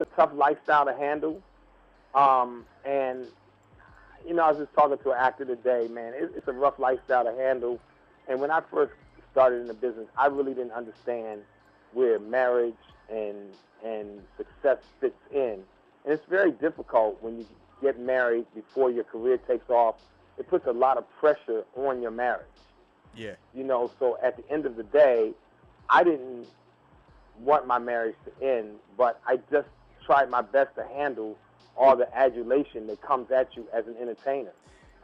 a tough lifestyle to handle. And, you know, I was just talking to an actor today, man. It's a rough lifestyle to handle. And when I first started in the business, I really didn't understand where marriage and success fits in. And it's very difficult when you get married before your career takes off. It puts a lot of pressure on your marriage. Yeah. You know, so at the end of the day, I didn't want my marriage to end, but I just tried my best to handle all the adulation that comes at you as an entertainer.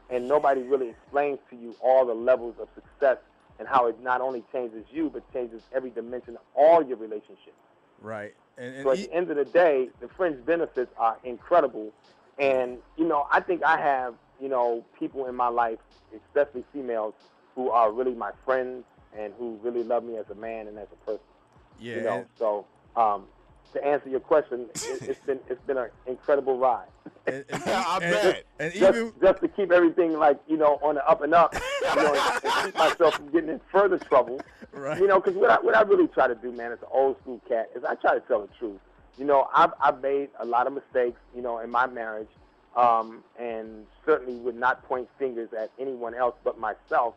And nobody really explains to you all the levels of success and how it not only changes you, but changes every dimension of all your relationships. Right. And so at the end of the day, the fringe benefits are incredible. And, you know, I think I have, you know, people in my life, especially females, who are really my friends and who really love me as a man and as a person. Yeah. You know, so to answer your question, it's been an incredible ride. I bet. Just to keep everything, like, you know, on the up and up, you know, and keep myself from getting in further trouble. Right. You know, because what I really try to do, man, as an old school cat, is I try to tell the truth. You know, I've made a lot of mistakes, you know, in my marriage, and certainly would not point fingers at anyone else but myself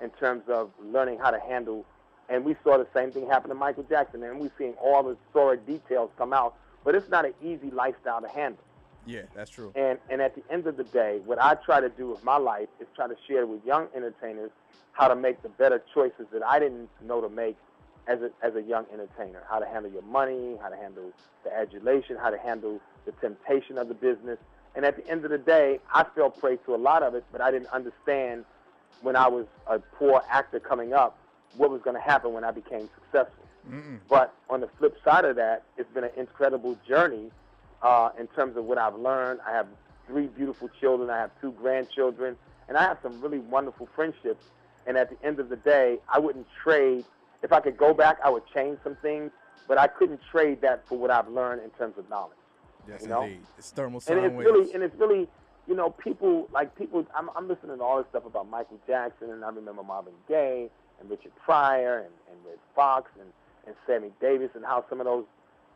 in terms of learning how to handle. And we saw the same thing happen to Michael Jackson, and we're seeing all the sordid details come out. But it's not an easy lifestyle to handle. Yeah, that's true. And at the end of the day, what I try to do with my life is try to share with young entertainers how to make the better choices that I didn't know to make as a young entertainer. How to handle your money, how to handle the adulation, how to handle the temptation of the business. And at the end of the day, I fell prey to a lot of it, but I didn't understand when I was a poor actor coming up what was going to happen when I became successful. But on the flip side of that, it's been an incredible journey in terms of what I've learned. I have 3 beautiful children. I have 2 grandchildren. And I have some really wonderful friendships. And at the end of the day, I wouldn't trade. If I could go back, I would change some things. But I couldn't trade that for what I've learned in terms of knowledge. Yes, you know? Indeed. It's thermal and Soundwaves. it's really, you know, people, I'm listening to all this stuff about Michael Jackson, and I remember Marvin Gaye and Richard Pryor and Red Fox and Sammy Davis, and how some of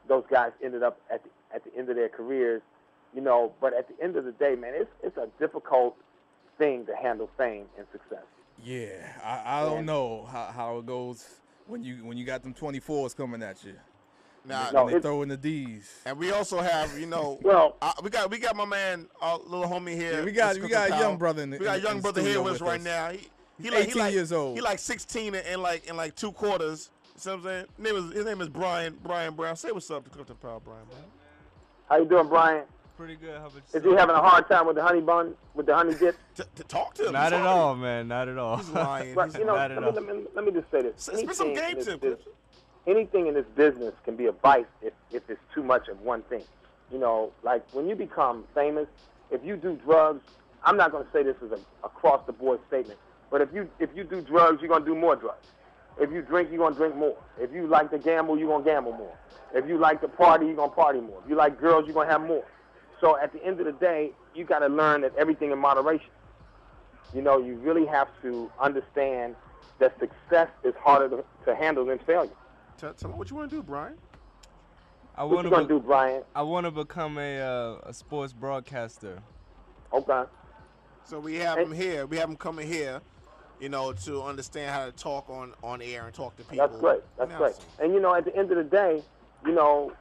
those guys ended up at the end of their careers, you know. But at the end of the day, man, it's a difficult thing to handle fame and success. Yeah, I don't know how it goes when you got them 24s coming at you. Now, they throw in the D's. And we also have, you know, we got my man, little homie here. Yeah, we got a young brother in the We got a young brother here with us right now. He 18 years old. He like 16 in like 2 quarters. You know what I'm saying? His name is Brian Brown. Say what's up to Clifton Powell, Brian Brown. How you doing, Brian? Pretty good. How about Is he having a hard time with the honey bun, with the honey dip? To talk to him. Not at all, man. Not at all. He's lying. But, you know, let me just say this. Spend some game tips. Anything in this business can be a vice if it's too much of one thing. You know, like when you become famous, if you do drugs, I'm not going to say this is a across-the-board statement, but if you do drugs, you're going to do more drugs. If you drink, you're going to drink more. If you like to gamble, you're going to gamble more. If you like to party, you're going to party more. If you like girls, you're going to have more. So at the end of the day, you got to learn that everything in moderation. You know, you really have to understand that success is harder to handle than failure. Tell me what you want to do, Brian. What you going to do, Brian? I want to become a sports broadcaster. Okay. So we have him here. We have him coming here, you know, to understand how to talk on air and talk to people. That's great. That's great. And, you know, at the end of the day, you know,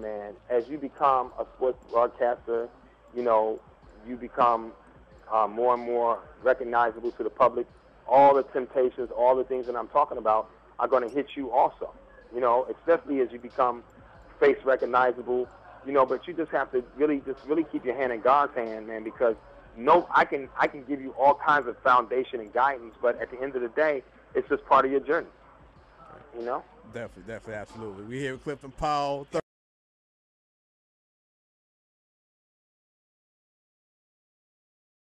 man, as you become a sports broadcaster, you know, you become more and more recognizable to the public. All the temptations, all the things that I'm talking about are going to hit you also, you know, especially as you become face recognizable, you know, but you just have to really keep your hand in God's hand, man, because I can give you all kinds of foundation and guidance, but at the end of the day, it's just part of your journey, you know? Definitely, absolutely. We're here with Clifton Powell.